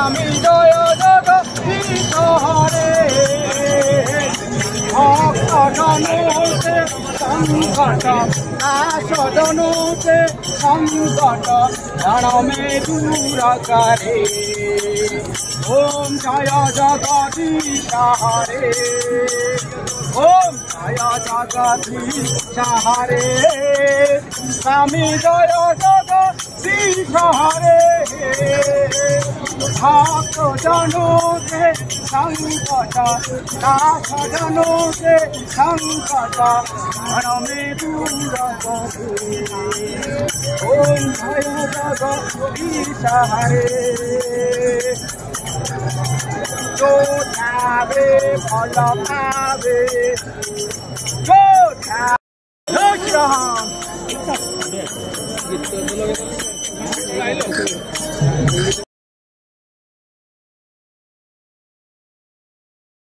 স্বামী জয় জগদীশ হরে ভক্ত জনুতে সংকট নাশ জনুতে সংকট প্রাণমে দূর করে ওম জয় জগদীশ হরে ওম জয় জগদীশ হরে স্বামী জয় জগদীশ হরে ভক্ত জনুতে সংকট নাশ জনুতে সংকট প্রাণমে দূর করে ওম জয় জগদীশ হরে যোধাবে ফল পাবে যোধা